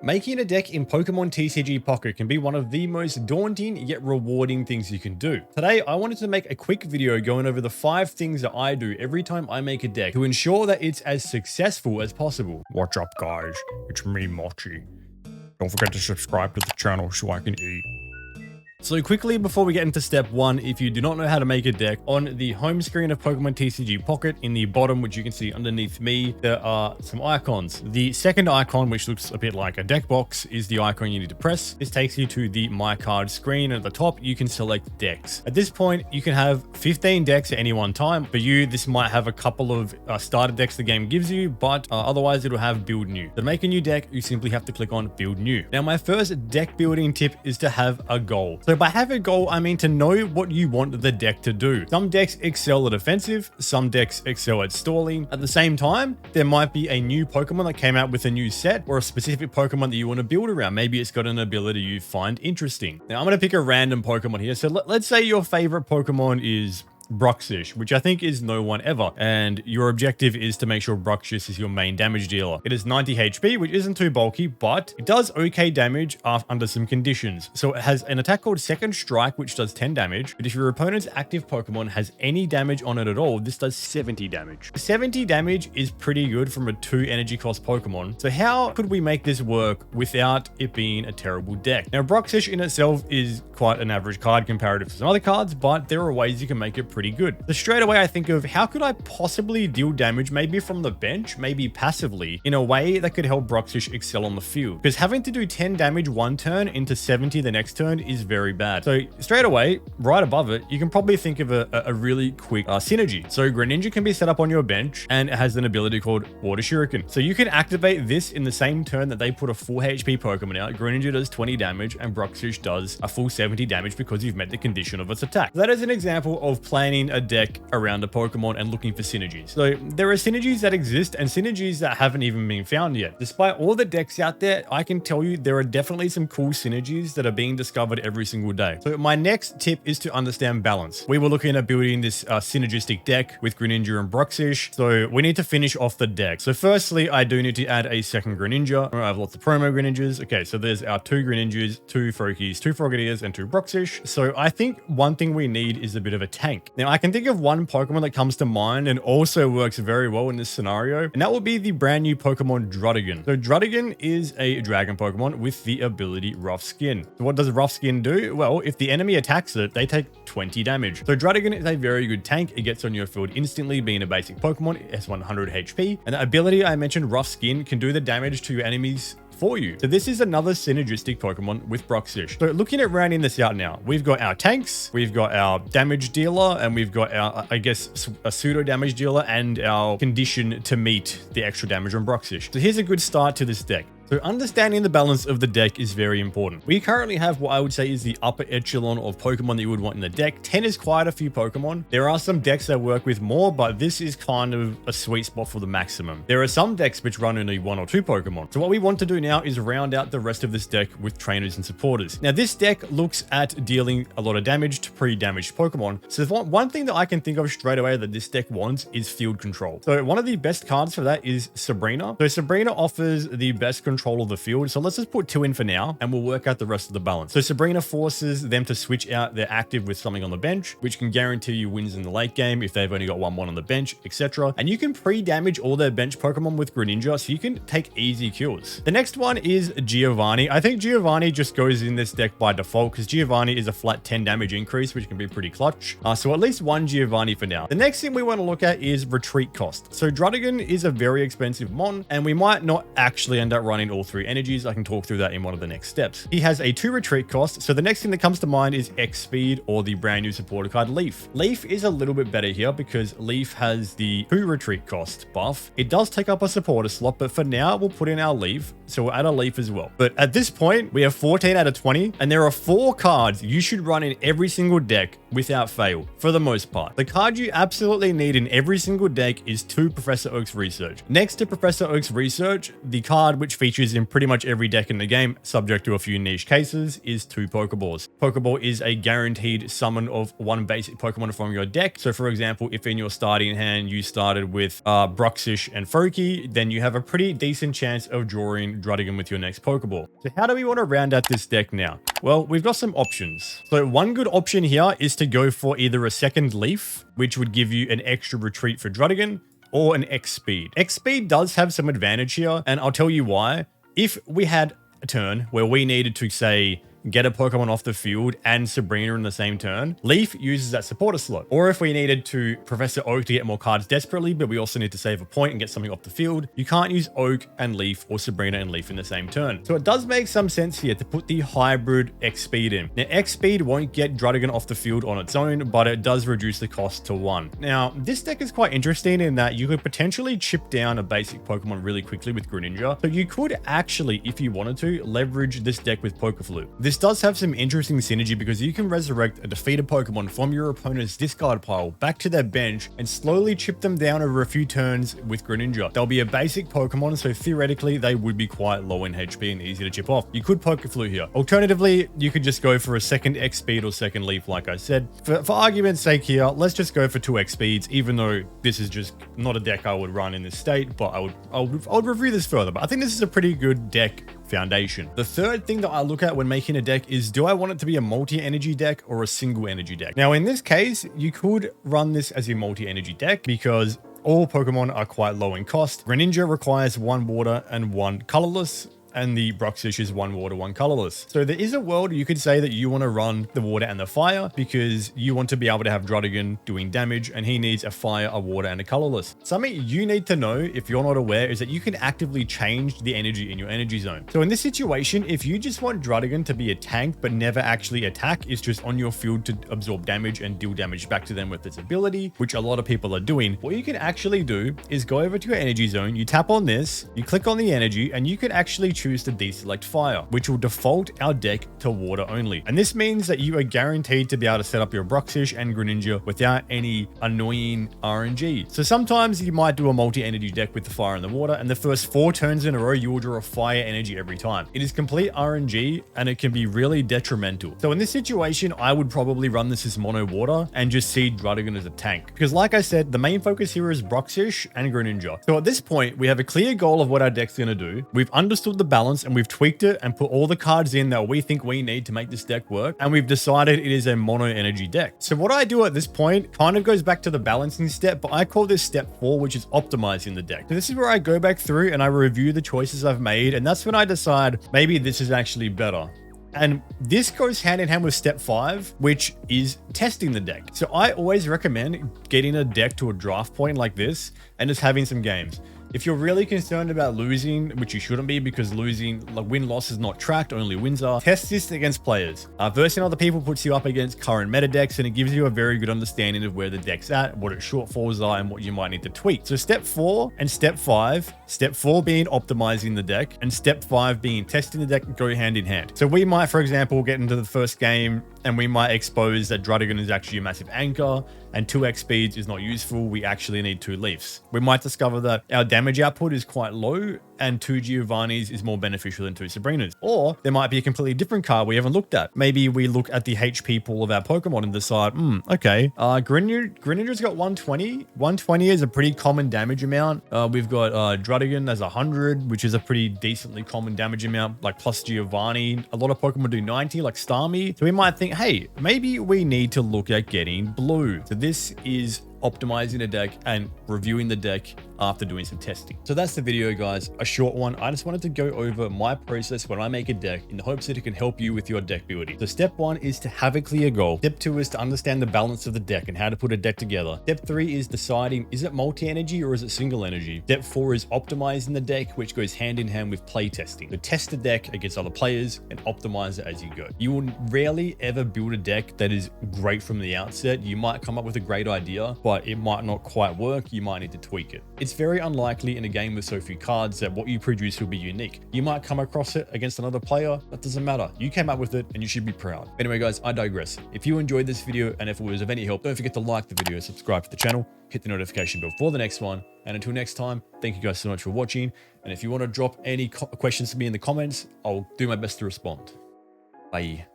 Making a deck in Pokemon TCG Pocket can be one of the most daunting yet rewarding things you can do. Today, I wanted to make a quick video going over the 5 things that I do every time I make a deck to ensure that it's as successful as possible. What's up, guys? It's me, Mochi. Don't forget to subscribe to the channel so I can eat. So quickly before we get into step 1, if you do not know how to make a deck, on the home screen of Pokemon TCG Pocket, in the bottom, which you can see underneath me, there are some icons. The second icon, which looks a bit like a deck box, is the icon you need to press. This takes you to the My Card screen, and at the top, you can select decks. At this point, you can have 15 decks at any one time. For you, this might have a couple of starter decks the game gives you, but otherwise it'll have Build New. To make a new deck, you simply have to click on Build New. Now, my first deck building tip is to have a goal. So by having a goal, I mean to know what you want the deck to do. Some decks excel at offensive, some decks excel at stalling. At the same time, there might be a new Pokemon that came out with a new set or a specific Pokemon that you want to build around. Maybe it's got an ability you find interesting. Now, I'm going to pick a random Pokemon here. So let's say your favorite Pokemon is Bruxish, which I think is no one ever, and your objective is to make sure Bruxish is your main damage dealer. It is 90 HP, which isn't too bulky, but it does okay damage under some conditions. So it has an attack called Second Strike, which does 10 damage, but if your opponent's active Pokemon has any damage on it at all, this does 70 damage. 70 damage is pretty good from a 2 energy cost Pokemon, so how could we make this work without it being a terrible deck? Now, Bruxish in itself is quite an average card comparative to some other cards, but there are ways you can make it pretty good. So straight away I think of how could I possibly deal damage, maybe from the bench, maybe passively, in a way that could help Bruxish excel on the field. Because having to do 10 damage one turn into 70 the next turn is very bad. So straight away, right above it, you can probably think of a really quick synergy. So Greninja can be set up on your bench, and it has an ability called Water Shuriken. So you can activate this in the same turn that they put a full HP Pokemon out. Greninja does 20 damage and Bruxish does a full 70 damage because you've met the condition of its attack. That is an example of planning a deck around a Pokemon and looking for synergies. So there are synergies that exist and synergies that haven't even been found yet. Despite all the decks out there, I can tell you there are definitely some cool synergies that are being discovered every single day. So my next tip is to understand balance. We were looking at building this synergistic deck with Greninja and Bruxish, so we need to finish off the deck. So firstly, I do need to add a second Greninja. I have lots of promo Greninjas. Okay, so there's our 2 Greninjas, 2 Froakies, 2 Frogadiers, and 2 Bruxish. So I think one thing we need is a bit of a tank. Now, I can think of one Pokemon that comes to mind and also works very well in this scenario, and that would be the brand new Pokemon Druddigon. So Druddigon is a dragon Pokemon with the ability Rough Skin. So what does Rough Skin do? Well, if the enemy attacks it, they take 20 damage. So Druddigon is a very good tank. It gets on your field instantly, being a basic Pokemon. It has 100 HP, and the ability I mentioned, Rough Skin, can do the damage to your enemies for you. So this is another synergistic Pokemon with Bruxish. So looking at rounding this out now, we've got our tanks, we've got our damage dealer, and we've got our, I guess, a pseudo damage dealer and our condition to meet the extra damage on Bruxish. So here's a good start to this deck. So understanding the balance of the deck is very important. We currently have what I would say is the upper echelon of Pokemon that you would want in the deck. 10 is quite a few Pokemon. There are some decks that work with more, but this is kind of a sweet spot for the maximum. There are some decks which run only 1 or 2 Pokemon. So what we want to do now is round out the rest of this deck with trainers and supporters. Now this deck looks at dealing a lot of damage to pre-damaged Pokemon. So one thing that I can think of straight away that this deck wants is field control. So one of the best cards for that is Sabrina. So Sabrina offers the best control of the field. So let's just put 2 in for now and we'll work out the rest of the balance. So Sabrina forces them to switch out their active with something on the bench, which can guarantee you wins in the late game if they've only got 1/1 on the bench, etc. And you can pre-damage all their bench Pokemon with Greninja, so you can take easy kills. The next one is Giovanni. I think Giovanni just goes in this deck by default because Giovanni is a flat 10 damage increase, which can be pretty clutch. So at least 1 Giovanni for now. The next thing we want to look at is retreat cost. So Druddigon is a very expensive mon, and we might not actually end up running all 3 energies. I can talk through that in one of the next steps. He has a 2 retreat cost, so the next thing that comes to mind is X Speed or the brand new supporter card Leaf. Leaf is a little bit better here because Leaf has the 2 retreat cost buff. It does take up a supporter slot, but for now we'll put in our Leaf, so we'll add a Leaf as well. But at this point, we have 14 out of 20, and there are 4 cards you should run in every single deck without fail, for the most part. The card you absolutely need in every single deck is 2 Professor Oak's Research. Next to Professor Oak's Research, the card which features in pretty much every deck in the game, subject to a few niche cases, is 2 Pokeballs. Pokeball is a guaranteed summon of 1 basic Pokemon from your deck. So for example, if in your starting hand you started with Bruxish and Froakie, then you have a pretty decent chance of drawing Druddigon with your next Pokeball. So how do we want to round out this deck now? Well, we've got some options. So one good option here is to go for either a second Leaf, which would give you an extra retreat for Druddigon, or an X-Speed. X-Speed does have some advantage here, and I'll tell you why. If we had a turn where we needed to, say, get a Pokemon off the field and Sabrina in the same turn, Leaf uses that supporter slot. Or if we needed to Professor Oak to get more cards desperately, but we also need to save a point and get something off the field, you can't use Oak and Leaf or Sabrina and Leaf in the same turn. So it does make some sense here to put the hybrid X-Speed in. Now, X-Speed won't get Druddigon off the field on its own, but it does reduce the cost to 1. Now, this deck is quite interesting in that you could potentially chip down a basic Pokemon really quickly with Greninja. So you could actually, if you wanted to, leverage this deck with Pokeflute. This does have some interesting synergy because you can resurrect a defeated Pokemon from your opponent's discard pile back to their bench and slowly chip them down over a few turns with Greninja. They'll be a basic Pokemon, so theoretically they would be quite low in HP and easy to chip off. You could Pokeflute here. Alternatively, you could just go for a second X-Speed or second Leaf, like I said. For argument's sake here, let's just go for 2 X-Speeds, even though this is just not a deck I would run in this state, but I would review this further. But I think this is a pretty good deck foundation. The third thing that I look at when making a deck is, do I want it to be a multi-energy deck or a single energy deck? Now, in this case, you could run this as a multi-energy deck because all Pokemon are quite low in cost. Greninja requires 1 water and 1 colorless, and the Bruxish is 1 water, 1 colorless. So there is a world you could say that you want to run the water and the fire because you want to be able to have Druddigon doing damage and he needs a fire, a water, and a colorless. Something you need to know if you're not aware is that you can actively change the energy in your energy zone. So in this situation, if you just want Druddigon to be a tank but never actually attack, it's just on your field to absorb damage and deal damage back to them with its ability, which a lot of people are doing, what you can actually do is go over to your energy zone, you tap on this, you click on the energy, and you can actually choose to deselect fire, which will default our deck to water only. And this means that you are guaranteed to be able to set up your Bruxish and Greninja without any annoying RNG. So sometimes you might do a multi-energy deck with the fire and the water, and the first 4 turns in a row, you will draw a fire energy every time. It is complete RNG, and it can be really detrimental. So in this situation, I would probably run this as mono water and just seed Druddigon as a tank. Because like I said, the main focus here is Bruxish and Greninja. So at this point, we have a clear goal of what our deck's going to do. We've understood the balance and we've tweaked it and put all the cards in that we think we need to make this deck work. And we've decided it is a mono energy deck. So what I do at this point kind of goes back to the balancing step, but I call this step 4, which is optimizing the deck. So this is where I go back through and I review the choices I've made. And that's when I decide maybe this is actually better. And this goes hand in hand with step 5, which is testing the deck. So I always recommend getting a deck to a draft point like this and just having some games. If you're really concerned about losing, which you shouldn't be because losing, like win-loss is not tracked, only wins are, test this against players. Versing other people puts you up against current meta decks and it gives you a very good understanding of where the deck's at, what its shortfalls are, and what you might need to tweak. So step 4 and step 5, step 4 being optimizing the deck and step 5 being testing the deck, go hand in hand. So we might, for example, get into the first game and we might expose that Druddigon is actually a massive anchor and 2 X-Speeds is not useful. We actually need 2 Leafs. We might discover that our damage output is quite low and 2 Giovanni's is more beneficial than 2 Sabrinas. Or there might be a completely different card we haven't looked at. Maybe we look at the HP pool of our Pokemon and decide, okay, Greninja's got 120. 120 is a pretty common damage amount. We've got Druddigon as 100, which is a pretty decently common damage amount, like plus Giovanni. A lot of Pokemon do 90, like Starmie. So we might think, hey, maybe we need to look at getting blue. So this is optimizing a deck and reviewing the deck after doing some testing. So that's the video, guys. A short one. I just wanted to go over my process when I make a deck in the hopes that it can help you with your deck building. So step 1 is to have a clear goal. Step 2 is to understand the balance of the deck and how to put a deck together. Step 3 is deciding, is it multi-energy or is it single energy? Step 4 is optimizing the deck, which goes hand in hand with play testing. So test the deck against other players and optimize it as you go. You will rarely ever build a deck that is great from the outset. You might come up with a great idea, but it might not quite work. You might need to tweak it. It's very unlikely in a game with so few cards that what you produce will be unique. You might come across it against another player, that doesn't matter. You came up with it and you should be proud. Anyway guys, I digress. If you enjoyed this video and if it was of any help, don't forget to like the video, subscribe to the channel, hit the notification bell for the next one. And until next time, thank you guys so much for watching. And if you want to drop any questions to me in the comments, I'll do my best to respond. Bye.